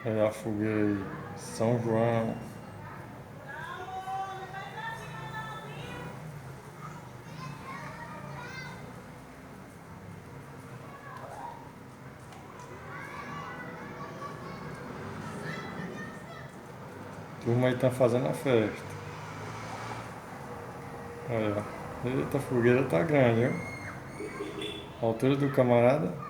É a fogueira aí. São João. Turma aí tá fazendo a festa. Olha. Eita, a fogueira tá grande, viu? A altura do camarada.